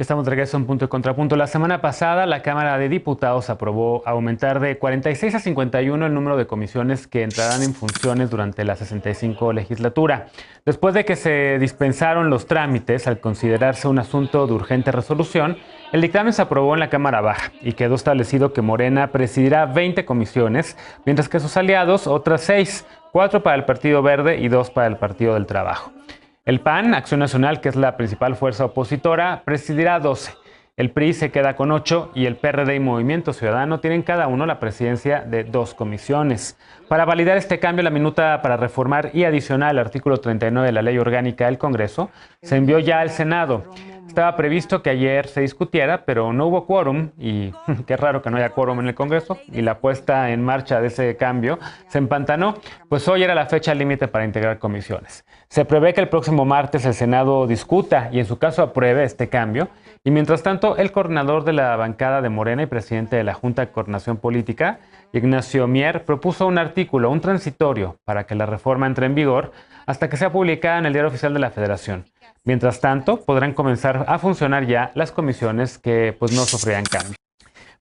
Estamos de regreso en Punto y Contrapunto. La semana pasada, la Cámara de Diputados aprobó aumentar de 46 a 51 el número de comisiones que entrarán en funciones durante la 65 legislatura. Después de que se dispensaron los trámites al considerarse un asunto de urgente resolución, el dictamen se aprobó en la Cámara Baja y quedó establecido que Morena presidirá 20 comisiones, mientras que sus aliados otras 6, 4 para el Partido Verde y 2 para el Partido del Trabajo. El PAN, Acción Nacional, que es la principal fuerza opositora, presidirá 12. El PRI se queda con 8 y el PRD y Movimiento Ciudadano tienen cada uno la presidencia de 2 comisiones. Para validar este cambio, la minuta para reformar y adicionar el artículo 39 de la Ley Orgánica del Congreso se envió ya al Senado. Estaba previsto que ayer se discutiera, pero no hubo quórum y qué raro que no haya quórum en el Congreso y la puesta en marcha de ese cambio se empantanó, pues hoy era la fecha límite para integrar comisiones. Se prevé que el próximo martes el Senado discuta y en su caso apruebe este cambio y mientras tanto el coordinador de la bancada de Morena y presidente de la Junta de Coordinación Política, Ignacio Mier, propuso un artículo, un transitorio, para que la reforma entre en vigor hasta que sea publicada en el Diario Oficial de la Federación. Mientras tanto, podrán comenzar a funcionar ya las comisiones que pues no sufrirán cambio.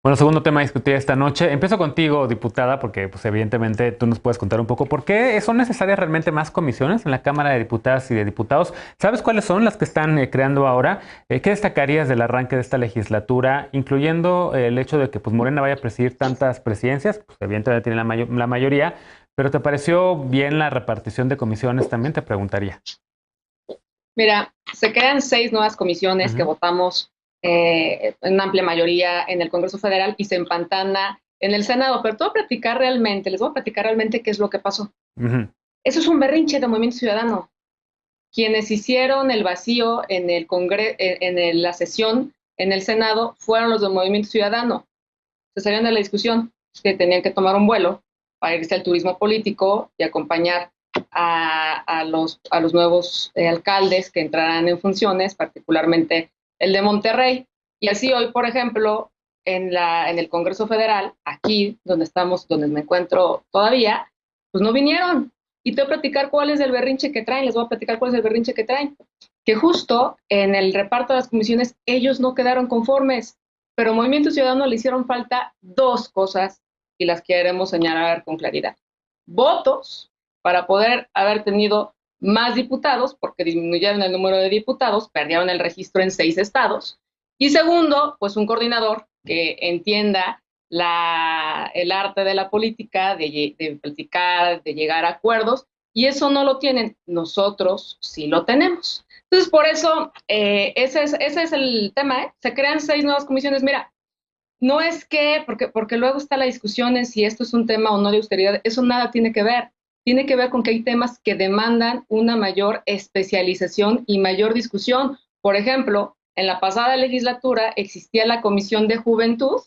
Bueno, segundo tema a discutir esta noche. Empiezo contigo, diputada, porque pues evidentemente tú nos puedes contar un poco por qué son necesarias realmente más comisiones en la Cámara de Diputadas y de Diputados. ¿Sabes cuáles son las que están creando ahora? ¿Qué destacarías del arranque de esta legislatura, incluyendo el hecho de que pues Morena vaya a presidir tantas presidencias? Pues evidentemente tiene la mayoría, pero ¿te pareció bien la repartición de comisiones? También te preguntaría. Mira, se crean 6 nuevas comisiones que votamos en una amplia mayoría en el Congreso Federal y se empantana en el Senado, pero les voy a platicar realmente qué es lo que pasó. Eso es un berrinche de Movimiento Ciudadano. Quienes hicieron el vacío en la sesión en el Senado fueron los del Movimiento Ciudadano. Se salieron de la discusión que tenían que tomar un vuelo para irse al turismo político y acompañar a los nuevos alcaldes que entrarán en funciones, particularmente el de Monterrey. Y así hoy, por ejemplo, en el Congreso Federal, aquí donde me encuentro todavía, pues no vinieron. Y te voy a platicar cuál es el berrinche que traen, que justo en el reparto de las comisiones ellos no quedaron conformes, pero Movimiento Ciudadano le hicieron falta 2 cosas y las queremos señalar con claridad. Votos para poder haber tenido más diputados, porque disminuyeron el número de diputados, perdieron el registro en 6 estados. Y segundo, pues un coordinador que entienda el arte de la política, de platicar, de llegar a acuerdos, y eso no lo tienen. Nosotros sí lo tenemos. Entonces, por eso, ese es el tema, ¿eh? Se crean 6 nuevas comisiones. Mira, no es que, porque luego está la discusión en si esto es un tema o no de austeridad, eso nada tiene que ver. Tiene que ver con que hay temas que demandan una mayor especialización y mayor discusión. Por ejemplo, en la pasada legislatura existía la Comisión de Juventud,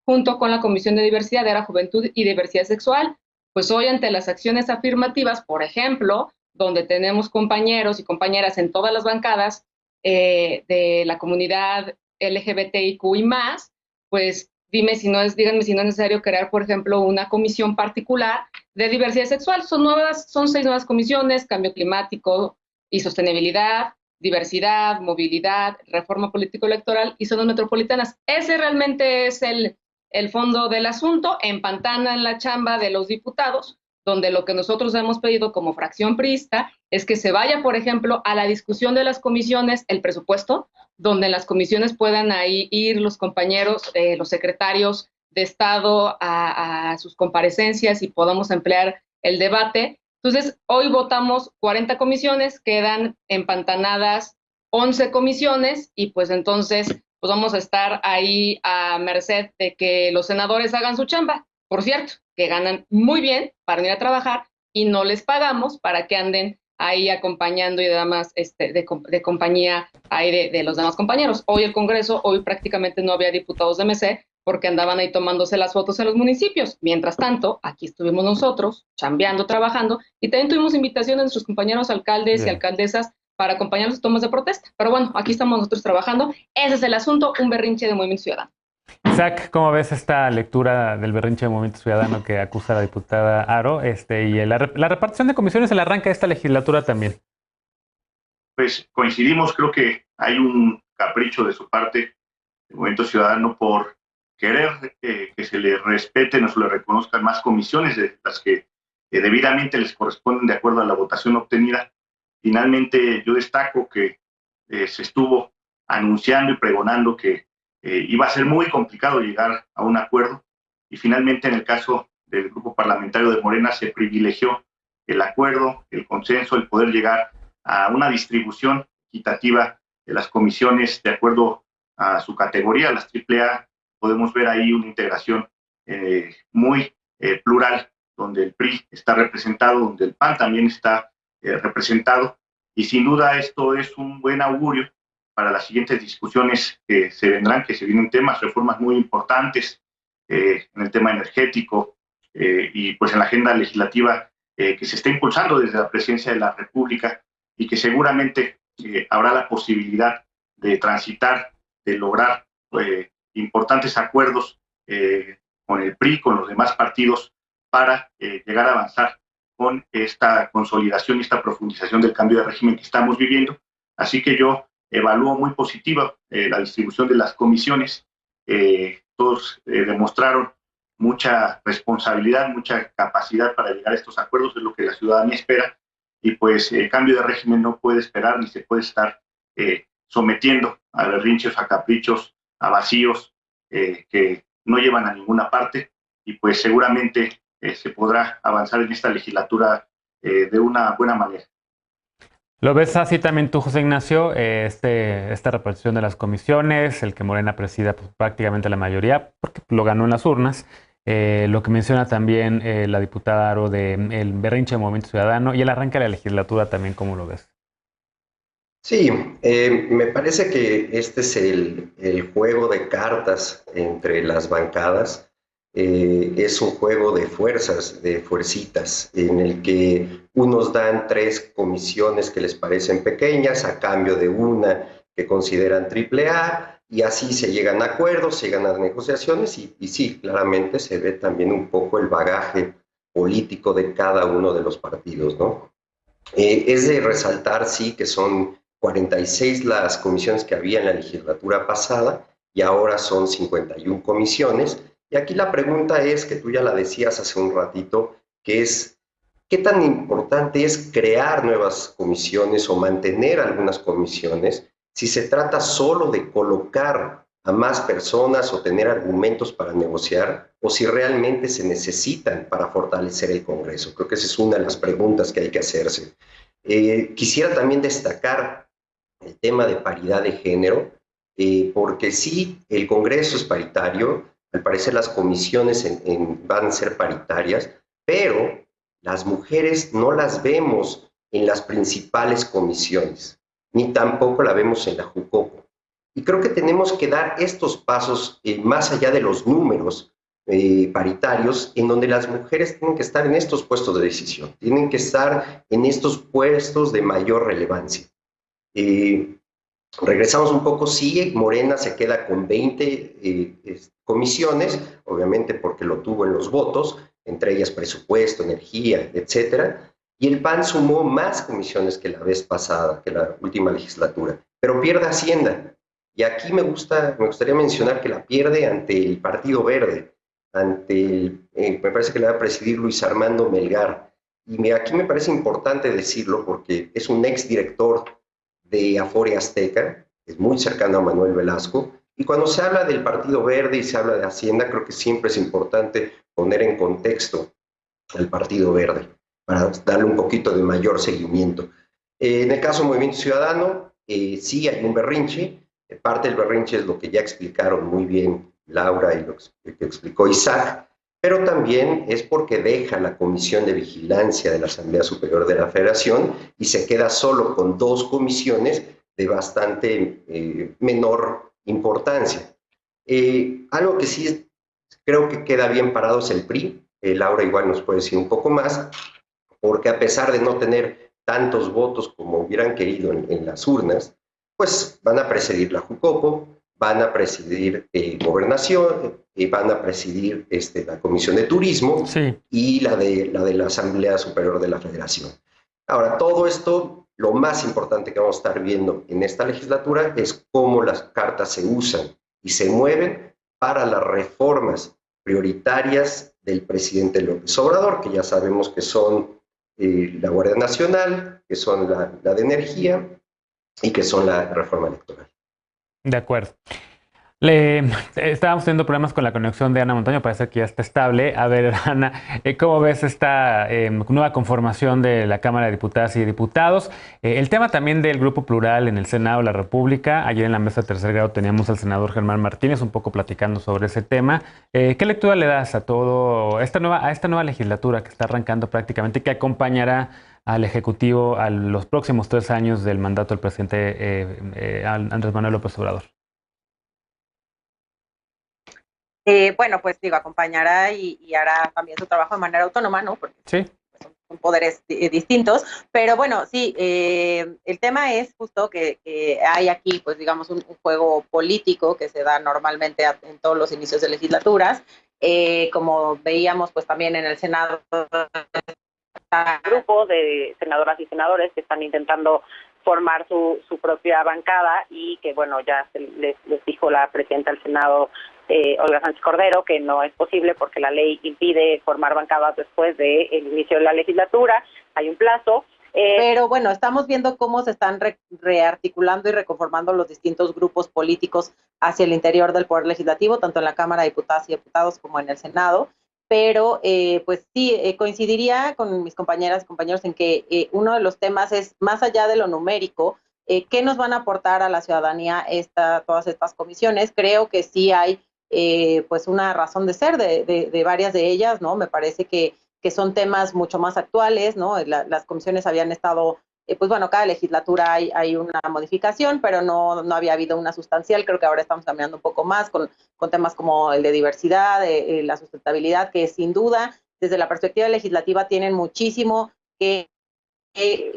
junto con la Comisión de Diversidad, era Juventud y Diversidad Sexual. Pues hoy, ante las acciones afirmativas, por ejemplo, donde tenemos compañeros y compañeras en todas las bancadas de la comunidad LGBTIQ y más, pues díganme si no es necesario crear, por ejemplo, una comisión particular de diversidad sexual. Son 6 nuevas comisiones: cambio climático y sostenibilidad, diversidad, movilidad, reforma político-electoral y zonas metropolitanas. Ese realmente es el fondo del asunto. Empantana en la chamba de los diputados, donde lo que nosotros hemos pedido como fracción priista es que se vaya, por ejemplo, a la discusión de las comisiones, el presupuesto, donde en las comisiones puedan ahí ir los compañeros, los secretarios de Estado a sus comparecencias y podamos emplear el debate. Entonces, hoy votamos 40 comisiones, quedan empantanadas 11 comisiones y pues entonces pues vamos a estar ahí a merced de que los senadores hagan su chamba. Por cierto, que ganan muy bien para ir a trabajar y no les pagamos para que anden ahí acompañando y demás de compañía ahí de los demás compañeros. Hoy el Congreso, hoy prácticamente no había diputados de MC porque andaban ahí tomándose las fotos en los municipios. Mientras tanto, aquí estuvimos nosotros, chambeando, trabajando, y también tuvimos invitación de nuestros compañeros alcaldes y alcaldesas para acompañarnos en tomas de protesta. Pero bueno, aquí estamos nosotros trabajando. Ese es el asunto, un berrinche de Movimiento Ciudadano. Isaac, ¿cómo ves esta lectura del berrinche de Movimiento Ciudadano que acusa a la diputada Aro y la repartición de comisiones, el arranque de esta legislatura también? Pues coincidimos, creo que hay un capricho de su parte, el Movimiento Ciudadano, por querer que se le respeten o se le reconozcan más comisiones de las que debidamente les corresponden de acuerdo a la votación obtenida. Finalmente, yo destaco que se estuvo anunciando y pregonando que iba a ser muy complicado llegar a un acuerdo, y finalmente en el caso del grupo parlamentario de Morena se privilegió el acuerdo, el consenso, el poder llegar a una distribución equitativa de las comisiones de acuerdo a su categoría. Las AAA, podemos ver ahí una integración muy plural, donde el PRI está representado, donde el PAN también está representado, y sin duda esto es un buen augurio para las siguientes discusiones que se vendrán, que se vienen temas, reformas muy importantes en el tema energético y pues en la agenda legislativa que se está impulsando desde la Presidencia de la República, y que seguramente habrá la posibilidad de transitar, de lograr importantes acuerdos con el PRI, con los demás partidos, para llegar a avanzar con esta consolidación y esta profundización del cambio de régimen que estamos viviendo. Así que yo evalúo muy positiva la distribución de las comisiones. Todos demostraron mucha responsabilidad, mucha capacidad para llegar a estos acuerdos, es lo que la ciudadanía espera, y pues el cambio de régimen no puede esperar ni se puede estar sometiendo a berrinches, a caprichos, a vacíos que no llevan a ninguna parte, y pues seguramente se podrá avanzar en esta legislatura de una buena manera. ¿Lo ves así también tú, José Ignacio? Esta repartición de las comisiones, el que Morena presida pues, prácticamente la mayoría, porque lo ganó en las urnas. Lo que menciona también la diputada Aro del berrinche de Movimiento Ciudadano y el arranque de la legislatura también, ¿cómo lo ves? Sí, me parece que este es el juego de cartas entre las bancadas. Es un juego de fuerzas, de fuercitas, en el que unos dan 3 comisiones que les parecen pequeñas a cambio de una que consideran AAA, y así se llegan a acuerdos, se llegan a negociaciones, y sí, claramente se ve también un poco el bagaje político de cada uno de los partidos, ¿no? Es de resaltar, sí, que son 46 las comisiones que había en la legislatura pasada, y ahora son 51 comisiones. Y aquí la pregunta es, que tú ya la decías hace un ratito, que es, ¿qué tan importante es crear nuevas comisiones o mantener algunas comisiones si se trata solo de colocar a más personas o tener argumentos para negociar, o si realmente se necesitan para fortalecer el Congreso? Creo que esa es una de las preguntas que hay que hacerse. Quisiera también destacar el tema de paridad de género, porque sí, el Congreso es paritario, al parecer las comisiones van a ser paritarias, pero las mujeres no las vemos en las principales comisiones, ni tampoco la vemos en la Jucopo. Y creo que tenemos que dar estos pasos más allá de los números paritarios, en donde las mujeres tienen que estar en estos puestos de decisión, tienen que estar en estos puestos de mayor relevancia. Regresamos un poco, sí, Morena se queda con 20 comisiones, obviamente porque lo tuvo en los votos, entre ellas presupuesto, energía, etcétera, y el PAN sumó más comisiones que la vez pasada, que la última legislatura, pero pierde Hacienda. Y aquí me gustaría mencionar que la pierde ante el Partido Verde, me parece que la va a presidir Luis Armando Melgar. Y aquí me parece importante decirlo porque es un exdirector de Afore Azteca, es muy cercano a Manuel Velasco, y cuando se habla del Partido Verde y se habla de Hacienda, creo que siempre es importante poner en contexto al Partido Verde, para darle un poquito de mayor seguimiento. En el caso del Movimiento Ciudadano, sí hay un berrinche, parte del berrinche es lo que ya explicaron muy bien Laura y lo que explicó Isaac, pero también es porque deja la Comisión de Vigilancia de la Asamblea Superior de la Federación y se queda solo con 2 comisiones de bastante menor importancia. Algo que sí creo que queda bien parado es el PRI. Laura igual nos puede decir un poco más, porque a pesar de no tener tantos votos como hubieran querido en las urnas, pues van a presidir la Jucopo, van a presidir Gobernación, van a presidir la Comisión de Turismo, sí, y la de la Asamblea Superior de la Federación. Ahora, todo esto lo más importante que vamos a estar viendo en esta legislatura es cómo las cartas se usan y se mueven para las reformas prioritarias del presidente López Obrador, que ya sabemos que son la Guardia Nacional, que son la de Energía y que son la reforma electoral. De acuerdo. Estábamos teniendo problemas con la conexión de Ana Montaño, parece que ya está estable. A ver, Ana, ¿cómo ves esta nueva conformación de la Cámara de Diputadas y Diputados? El tema también del Grupo Plural en el Senado de la República. Ayer en la mesa de tercer grado teníamos al senador Germán Martínez un poco platicando sobre ese tema. ¿Qué lectura le das a todo esta nueva legislatura que está arrancando prácticamente y que acompañará al Ejecutivo a los próximos 3 años del mandato del presidente Andrés Manuel López Obrador? Bueno, pues digo, acompañará y hará también su trabajo de manera autónoma, ¿no? Porque sí, son poderes distintos, pero bueno, sí, el tema es justo que hay aquí, pues digamos, un juego político que se da normalmente en todos los inicios de legislaturas, como veíamos pues también en el Senado, grupo de senadoras y senadores que están intentando formar su propia bancada y que bueno, ya les dijo la presidenta del Senado, Olga Sánchez Cordero, que no es posible porque la ley impide formar bancadas después del inicio de la legislatura, hay un plazo. Pero bueno, estamos viendo cómo se están rearticulando y reconformando los distintos grupos políticos hacia el interior del Poder Legislativo, tanto en la Cámara de Diputadas y Diputados como en el Senado. Pero pues sí, coincidiría con mis compañeras y compañeros en que uno de los temas es, más allá de lo numérico, ¿qué nos van a aportar a la ciudadanía todas estas comisiones? Creo que sí hay pues una razón de ser de varias de ellas, ¿no? Me parece que son temas mucho más actuales, ¿no? Las comisiones habían estado, pues bueno, cada legislatura hay una modificación, pero no había habido una sustancial. Creo que ahora estamos caminando un poco más con temas como el de diversidad, la sustentabilidad, que sin duda, desde la perspectiva legislativa, tienen muchísimo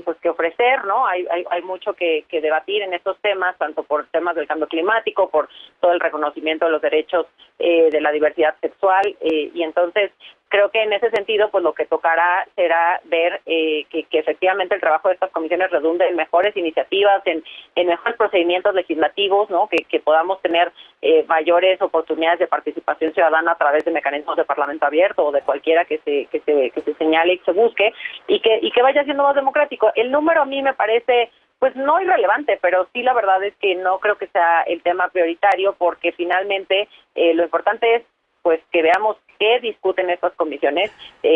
pues que ofrecer, ¿no? Hay mucho que debatir en estos temas, tanto por temas del cambio climático, por todo el reconocimiento de los derechos de la diversidad sexual, y entonces creo que en ese sentido, pues lo que tocará será ver que efectivamente el trabajo de estas comisiones redunde en mejores iniciativas, en mejores procedimientos legislativos, ¿no? Que podamos tener mayores oportunidades de participación ciudadana a través de mecanismos de parlamento abierto o de cualquiera que se señale y que se busque, y que vaya siendo más democrático. El número a mí me parece pues no irrelevante, pero sí la verdad es que no creo que sea el tema prioritario, porque finalmente lo importante es pues que veamos qué discuten estas comisiones,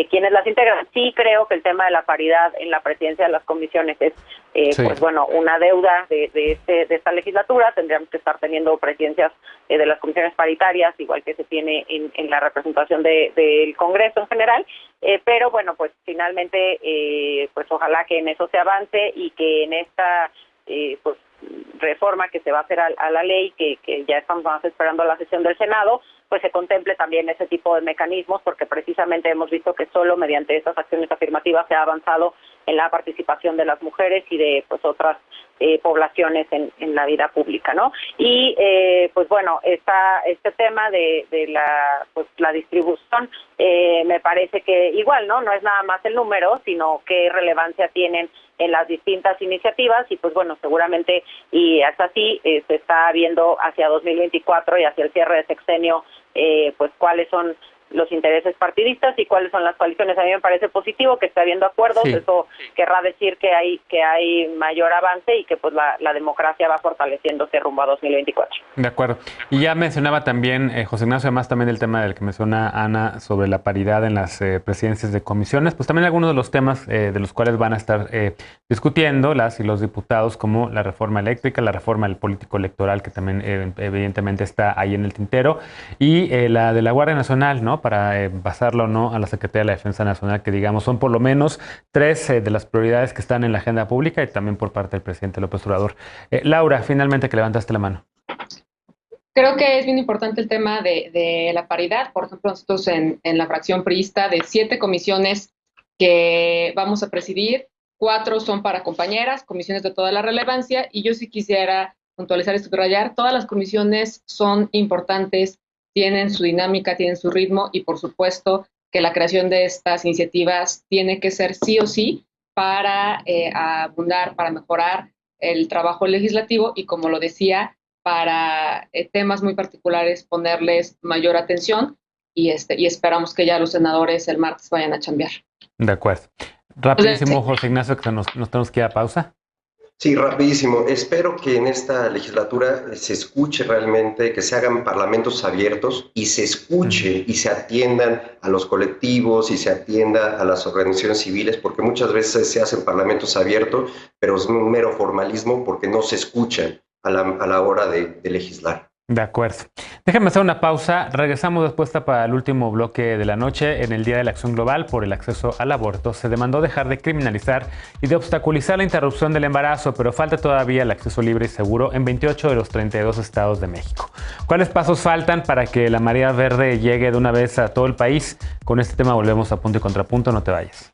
quiénes las integran. Sí creo que el tema de la paridad en la presidencia de las comisiones es, sí, pues bueno, una deuda de esta legislatura. Tendríamos que estar teniendo presidencias de las comisiones paritarias, igual que se tiene en la representación del Congreso en general, pero bueno, pues finalmente, pues ojalá que en eso se avance y que en esta, pues reforma que se va a hacer a la ley, que ya estamos más esperando la sesión del Senado, pues se contemple también ese tipo de mecanismos, porque precisamente hemos visto que solo mediante estas acciones afirmativas se ha avanzado en la participación de las mujeres y de pues otras poblaciones en la vida pública, ¿no? Y pues bueno, este tema de la distribución, me parece que igual, ¿no? No es nada más el número, sino qué relevancia tienen en las distintas iniciativas, y pues bueno, seguramente, y hasta así se está viendo hacia 2024 y hacia el cierre de sexenio, pues cuáles son los intereses partidistas y cuáles son las coaliciones. A mí me parece positivo que esté habiendo acuerdos, sí. Eso querrá decir que hay mayor avance y que pues la democracia va fortaleciéndose rumbo a 2024. De acuerdo. Y ya mencionaba también, José Ignacio, además también el tema del que menciona Ana sobre la paridad en las presidencias de comisiones, pues también algunos de los temas de los cuales van a estar discutiendo las y los diputados, como la reforma eléctrica, la reforma del político electoral, que también evidentemente está ahí en el tintero, y la de la Guardia Nacional, ¿no? Para pasarlo o no a la Secretaría de la Defensa Nacional, que digamos son por lo menos 3 de las prioridades que están en la agenda pública y también por parte del presidente López Obrador. Laura, finalmente que levantaste la mano. Creo que es bien importante el tema de la paridad. Por ejemplo, nosotros en la fracción priista, de 7 comisiones que vamos a presidir, 4 son para compañeras, comisiones de toda la relevancia, y yo sí quisiera puntualizar y subrayar, todas las comisiones son importantes, tienen su dinámica, tienen su ritmo, y por supuesto que la creación de estas iniciativas tiene que ser sí o sí para abundar, para mejorar el trabajo legislativo y, como lo decía, para temas muy particulares ponerles mayor atención y esperamos que ya los senadores el martes vayan a chambear. De acuerdo. Rapidísimo, José Ignacio, que nos tenemos que ir a pausa. Sí, rapidísimo. Espero que en esta legislatura se escuche realmente, que se hagan parlamentos abiertos y se escuche y se atiendan a los colectivos y se atienda a las organizaciones civiles, porque muchas veces se hacen parlamentos abiertos, pero es un mero formalismo porque no se escuchan a la hora de legislar. De acuerdo. Déjame hacer una pausa. Regresamos después para el último bloque de la noche. En el Día de la Acción Global por el acceso al aborto, se demandó dejar de criminalizar y de obstaculizar la interrupción del embarazo, pero falta todavía el acceso libre y seguro en 28 de los 32 estados de México. ¿Cuáles pasos faltan para que la marea verde llegue de una vez a todo el país? Con este tema volvemos a Punto y Contrapunto. No te vayas.